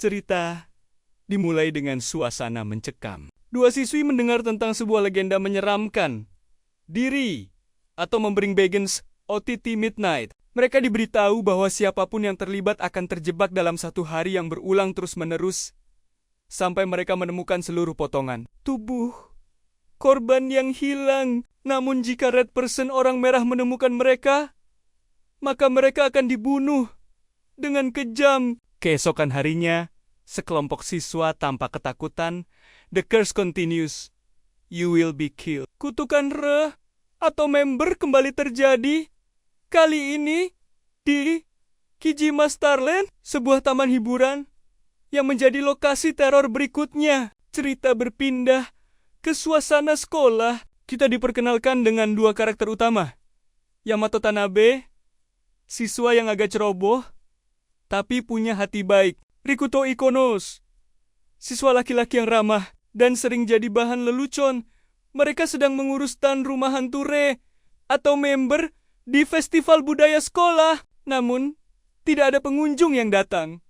Cerita dimulai dengan suasana mencekam. Dua siswi mendengar tentang sebuah legenda menyeramkan. Diri atau Membering Baggins OTT Midnight. Mereka diberitahu bahwa siapapun yang terlibat akan terjebak dalam satu hari yang berulang terus-menerus sampai mereka menemukan seluruh potongan tubuh korban yang hilang. Namun jika Red Person orang merah menemukan mereka, maka mereka akan dibunuh dengan kejam. Keesokan harinya, sekelompok siswa tanpa ketakutan, "The curse continues. You will be killed." Kutukan Re atau member kembali terjadi. Kali ini di Kijima Starland, sebuah taman hiburan yang menjadi lokasi teror berikutnya. Cerita berpindah ke suasana sekolah. Kita diperkenalkan dengan dua karakter utama. Yamato Tanabe, siswa yang agak ceroboh, tapi punya hati baik. Rikuto Ikonos, siswa laki-laki yang ramah dan sering jadi bahan lelucon. Mereka sedang mengurus stan rumah hantu Re atau member di festival budaya sekolah. Namun, tidak ada pengunjung yang datang.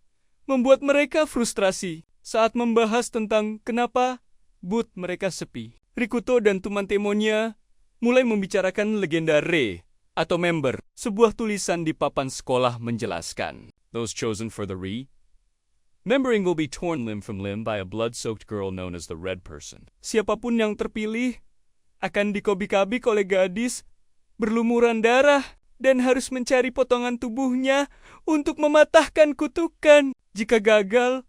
Membuat mereka frustrasi saat membahas tentang kenapa booth mereka sepi. Rikuto dan teman temonya mulai membicarakan legenda Re atau member. Sebuah tulisan di papan sekolah menjelaskan, "Those chosen for the Re membering will be torn limb from limb by a blood-soaked girl known as the Red Person." Siapapun yang terpilih akan dikobik-kabik oleh gadis berlumuran darah dan harus mencari potongan tubuhnya untuk mematahkan kutukan. Jika gagal,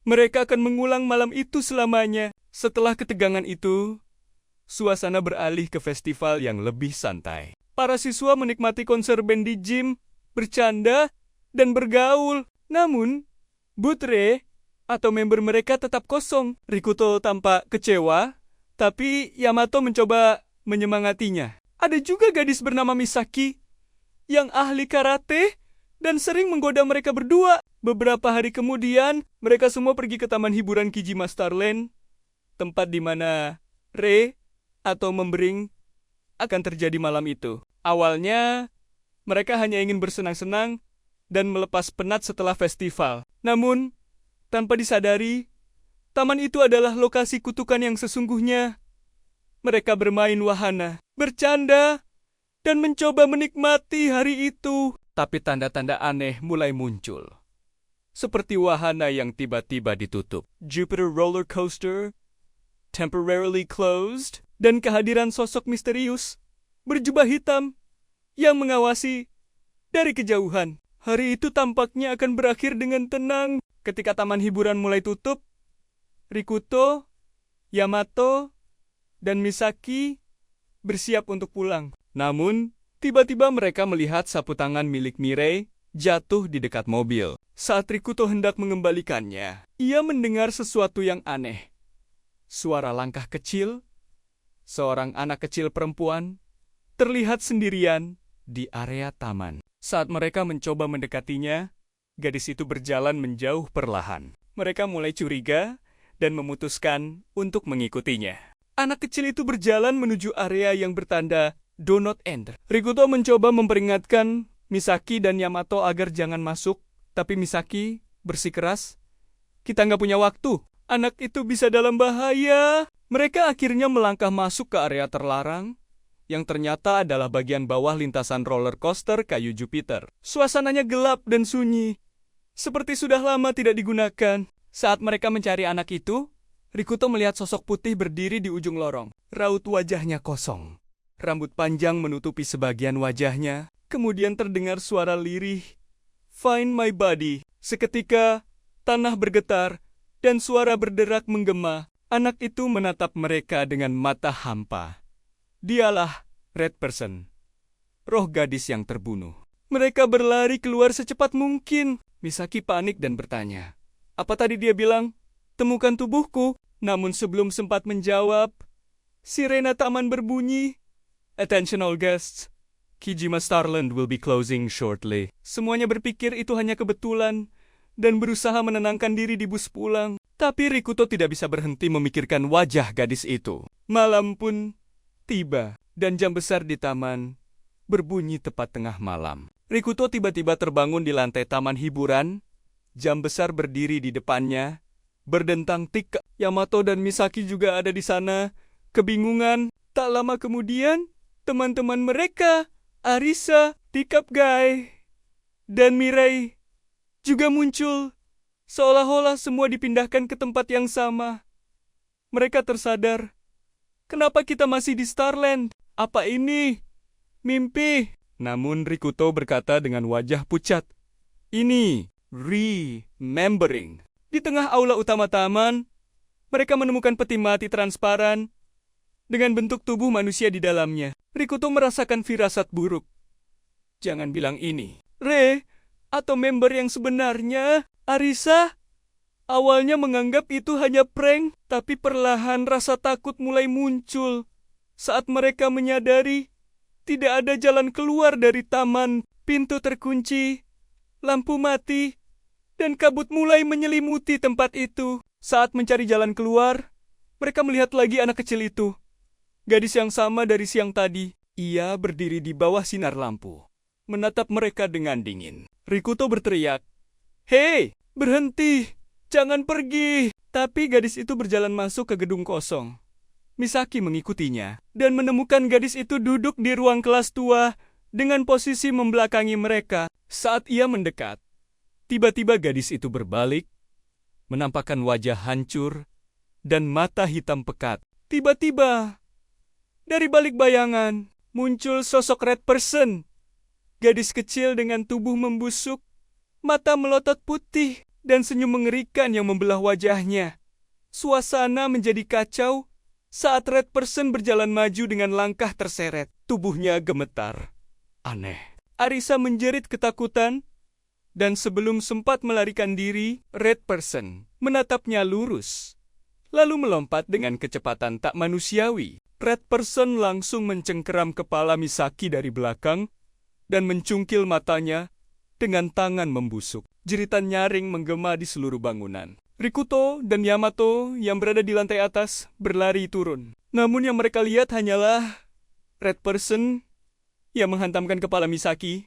mereka akan mengulang malam itu selamanya. Setelah ketegangan itu, suasana beralih ke festival yang lebih santai. Para siswa menikmati konser band di gym, bercanda, dan bergaul. Namun, booth Re atau member mereka tetap kosong. Rikuto tampak kecewa, tapi Yamato mencoba menyemangatinya. Ada juga gadis bernama Misaki yang ahli karate dan sering menggoda mereka berdua. Beberapa hari kemudian, mereka semua pergi ke taman hiburan Kijima Starland, tempat di mana Re atau Membering akan terjadi malam itu. Awalnya, mereka hanya ingin bersenang-senang dan melepas penat setelah festival. Namun, tanpa disadari, taman itu adalah lokasi kutukan yang sesungguhnya. Mereka bermain wahana, bercanda, dan mencoba menikmati hari itu. Tapi tanda-tanda aneh mulai muncul. Seperti wahana yang tiba-tiba ditutup. Jupiter Roller Coaster temporarily closed, dan kehadiran sosok misterius berjubah hitam yang mengawasi dari kejauhan. Hari itu tampaknya akan berakhir dengan tenang. Ketika taman hiburan mulai tutup, Rikuto, Yamato, dan Misaki bersiap untuk pulang. Namun, tiba-tiba mereka melihat sapu tangan milik Mirei jatuh di dekat mobil. Saat Rikuto hendak mengembalikannya, ia mendengar sesuatu yang aneh. Suara langkah kecil, seorang anak kecil perempuan terlihat sendirian di area taman. Saat mereka mencoba mendekatinya, gadis itu berjalan menjauh perlahan. Mereka mulai curiga dan memutuskan untuk mengikutinya. Anak kecil itu berjalan menuju area yang bertanda "Do not enter". Rikuto mencoba memperingatkan Misaki dan Yamato agar jangan masuk, tapi Misaki bersikeras, "Kita nggak punya waktu. Anak itu bisa dalam bahaya." Mereka akhirnya melangkah masuk ke area terlarang, yang ternyata adalah bagian bawah lintasan roller coaster kayu Jupiter. Suasananya gelap dan sunyi, seperti sudah lama tidak digunakan. Saat mereka mencari anak itu, Rikuto melihat sosok putih berdiri di ujung lorong. Raut wajahnya kosong. Rambut panjang menutupi sebagian wajahnya. Kemudian terdengar suara lirih, "Find my body." Seketika, tanah bergetar dan suara berderak menggema. Anak itu menatap mereka dengan mata hampa. Dialah Red Person, roh gadis yang terbunuh. Mereka berlari keluar secepat mungkin. Misaki panik dan bertanya, "Apa tadi dia bilang? Temukan tubuhku." Namun sebelum sempat menjawab, sirena taman berbunyi. "Attention all guests, Kijima Starland will be closing shortly." Semuanya berpikir itu hanya kebetulan dan berusaha menenangkan diri di bus pulang. Tapi Rikuto tidak bisa berhenti memikirkan wajah gadis itu. Malam pun tiba dan jam besar di taman berbunyi tepat tengah malam. Rikuto tiba-tiba terbangun di lantai taman hiburan Jam besar berdiri di depannya, berdentang tik. Yamato dan Misaki juga ada di sana, kebingungan. Tak lama kemudian, teman-teman mereka, Arisa, Teacup Guy, dan Mirai juga muncul. Seolah-olah semua dipindahkan ke tempat yang sama. Mereka tersadar, kenapa kita masih di Starland? Apa ini? Mimpi? Namun Rikuto berkata dengan wajah pucat, ini remembering. Di tengah aula utama taman, mereka menemukan peti mati transparan dengan bentuk tubuh manusia di dalamnya. Rikuto merasakan firasat buruk. Jangan bilang ini Re atau member yang sebenarnya. Arisa awalnya menganggap itu hanya prank, tapi perlahan rasa takut mulai muncul saat mereka menyadari tidak ada jalan keluar dari taman. Pintu terkunci, lampu mati, dan kabut mulai menyelimuti tempat itu. Saat mencari jalan keluar, mereka melihat lagi anak kecil itu. Gadis yang sama dari siang tadi. Ia berdiri di bawah sinar lampu, menatap mereka dengan dingin. Rikuto berteriak, "Hei, berhenti! Jangan pergi!" Tapi gadis itu berjalan masuk ke gedung kosong. Misaki mengikutinya dan menemukan gadis itu duduk di ruang kelas tua dengan posisi membelakangi mereka. Saat ia mendekat, tiba-tiba gadis itu berbalik, menampakkan wajah hancur dan mata hitam pekat. Tiba-tiba, dari balik bayangan, muncul sosok Red Person. Gadis kecil dengan tubuh membusuk, mata melotot putih, dan senyum mengerikan yang membelah wajahnya. Suasana menjadi kacau saat Red Person berjalan maju dengan langkah terseret. Tubuhnya gemetar. Aneh. Arisa menjerit ketakutan, dan sebelum sempat melarikan diri, Red Person menatapnya lurus, lalu melompat dengan kecepatan tak manusiawi. Red Person langsung mencengkeram kepala Misaki dari belakang dan mencungkil matanya dengan tangan membusuk. Jeritan nyaring menggema di seluruh bangunan. Rikuto dan Yamato yang berada di lantai atas berlari turun. Namun yang mereka lihat hanyalah Red Person yang menghantamkan kepala Misaki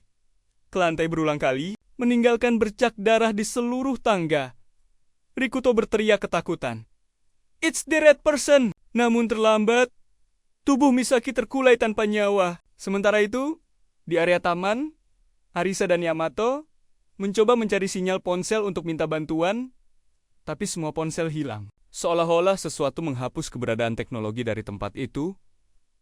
ke lantai berulang kali, meninggalkan bercak darah di seluruh tangga. Rikuto berteriak ketakutan, "It's the Red Person!" Namun terlambat, tubuh Misaki terkulai tanpa nyawa. Sementara itu, di area taman, Arisa dan Yamato mencoba mencari sinyal ponsel untuk minta bantuan, tapi semua ponsel hilang. Seolah-olah sesuatu menghapus keberadaan teknologi dari tempat itu.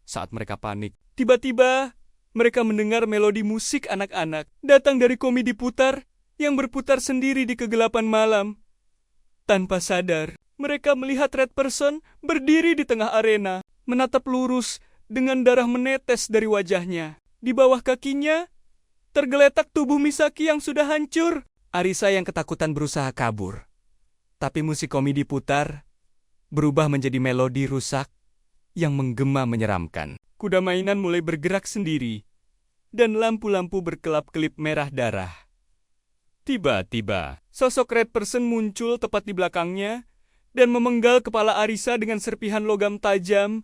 Saat mereka panik, tiba-tiba mereka mendengar melodi musik anak-anak datang dari komedi putar yang berputar sendiri di kegelapan malam. Tanpa sadar, mereka melihat Red Person berdiri di tengah arena, menatap lurus dengan darah menetes dari wajahnya. Di bawah kakinya, tergeletak tubuh Misaki yang sudah hancur. Arisa yang ketakutan berusaha kabur. Tapi musik komedi putar berubah menjadi melodi rusak yang menggema menyeramkan. Kuda mainan mulai bergerak sendiri, dan lampu-lampu berkelap-kelip merah darah. Tiba-tiba, sosok Red Person muncul tepat di belakangnya dan memenggal kepala Arisa dengan serpihan logam tajam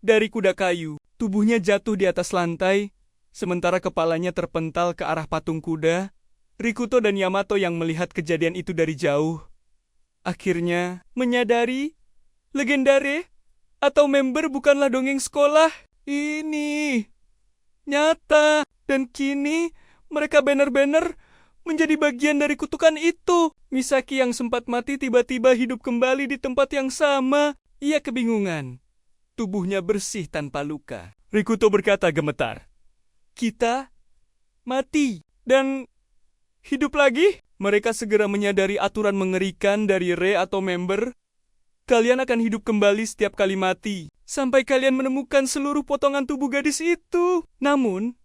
dari kuda kayu. Tubuhnya jatuh di atas lantai, sementara kepalanya terpental ke arah patung kuda. Rikuto dan Yamato yang melihat kejadian itu dari jauh akhirnya menyadari legendare atau member bukanlah dongeng sekolah. Ini nyata, dan kini mereka benar-benar menjadi bagian dari kutukan itu. Misaki yang sempat mati tiba-tiba hidup kembali di tempat yang sama. Ia kebingungan. Tubuhnya bersih tanpa luka. Rikuto berkata gemetar, "Kita mati dan hidup lagi?" Mereka segera menyadari aturan mengerikan dari Re atau member. Kalian akan hidup kembali setiap kali mati, sampai kalian menemukan seluruh potongan tubuh gadis itu. Namun,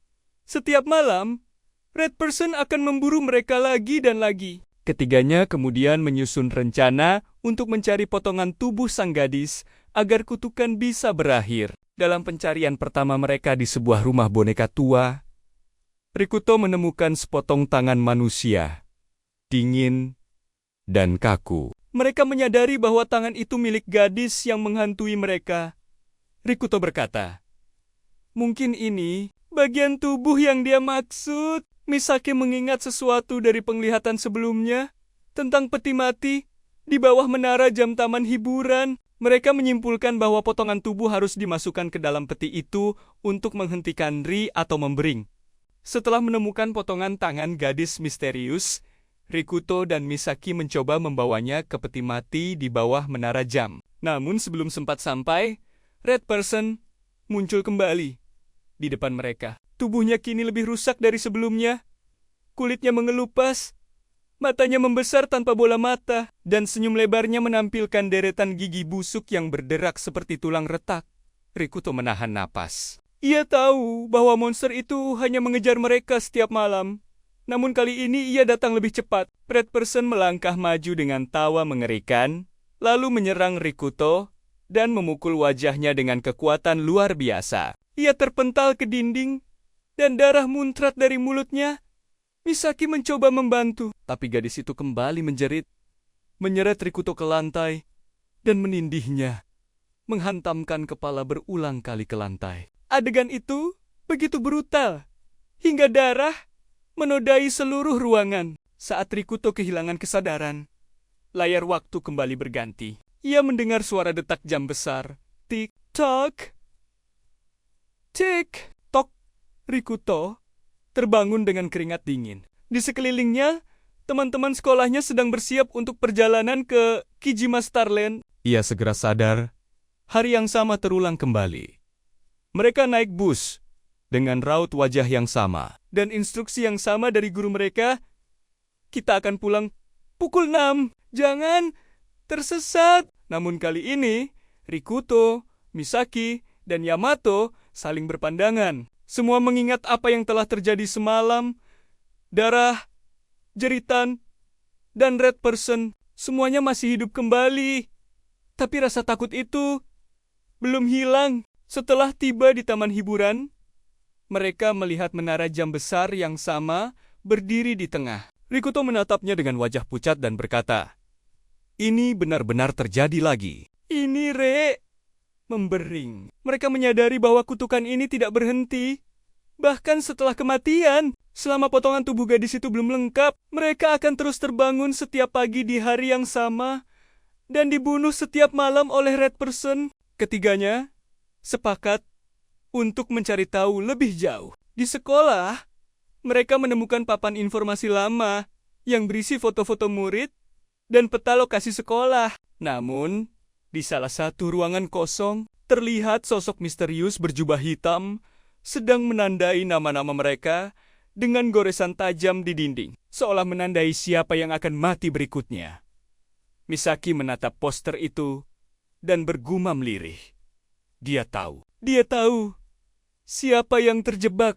setiap malam, Red Person akan memburu mereka lagi dan lagi. Ketiganya kemudian menyusun rencana untuk mencari potongan tubuh sang gadis agar kutukan bisa berakhir. Dalam pencarian pertama mereka di sebuah rumah boneka tua, Rikuto menemukan sepotong tangan manusia, dingin dan kaku. Mereka menyadari bahwa tangan itu milik gadis yang menghantui mereka. Rikuto berkata, "Mungkin ini bagian tubuh yang dia maksud." Misaki mengingat sesuatu dari penglihatan sebelumnya. tentang peti mati di bawah menara jam taman hiburan. Mereka menyimpulkan bahwa potongan tubuh harus dimasukkan ke dalam peti itu untuk menghentikan Ri atau membering. Setelah menemukan potongan tangan gadis misterius, Rikuto dan Misaki mencoba membawanya ke peti mati di bawah menara jam. Namun sebelum sempat sampai, Red Person muncul kembali di depan mereka. Tubuhnya kini lebih rusak dari sebelumnya. Kulitnya mengelupas, matanya membesar tanpa bola mata, dan senyum lebarnya menampilkan deretan gigi busuk yang berderak seperti tulang retak. Rikuto menahan napas. Ia tahu bahwa monster itu hanya mengejar mereka setiap malam. Namun kali ini ia datang lebih cepat. Red Person melangkah maju dengan tawa mengerikan, lalu menyerang Rikuto dan memukul wajahnya dengan kekuatan luar biasa. Ia terpental ke dinding, dan darah muncrat dari mulutnya. Misaki mencoba membantu, tapi gadis itu kembali menjerit, menyeret Rikuto ke lantai, dan menindihnya, menghantamkan kepala berulang kali ke lantai. Adegan itu begitu brutal, hingga darah menodai seluruh ruangan. Saat Rikuto kehilangan kesadaran, layar waktu kembali berganti. Ia mendengar suara detak jam besar. Tik-tok, tik-tok. Rikuto terbangun dengan keringat dingin. Di sekelilingnya, teman-teman sekolahnya sedang bersiap untuk perjalanan ke Kijima Starland. Ia segera sadar, hari yang sama terulang kembali. Mereka naik bus dengan raut wajah yang sama dan instruksi yang sama dari guru mereka. Kita akan pulang pukul 6. Jangan tersesat. Namun kali ini, Rikuto, Misaki, dan Yamato saling berpandangan. Semua mengingat apa yang telah terjadi semalam. Darah, jeritan, dan Red Person semuanya masih hidup kembali. Tapi rasa takut itu belum hilang. Setelah tiba di taman hiburan, mereka melihat menara jam besar yang sama berdiri di tengah. Rikuto menatapnya dengan wajah pucat dan berkata, "Ini benar-benar terjadi lagi." Ini membering. Mereka menyadari bahwa kutukan ini tidak berhenti. Bahkan setelah kematian, selama potongan tubuh gadis itu belum lengkap, mereka akan terus terbangun setiap pagi di hari yang sama dan dibunuh setiap malam oleh Red Person. Ketiganya sepakat untuk mencari tahu lebih jauh. Di sekolah, mereka menemukan papan informasi lama yang berisi foto-foto murid dan peta lokasi sekolah. Namun, di salah satu ruangan kosong, terlihat sosok misterius berjubah hitam sedang menandai nama-nama mereka dengan goresan tajam di dinding, seolah menandai siapa yang akan mati berikutnya. Misaki menatap poster itu dan bergumam lirih. Dia tahu siapa yang terjebak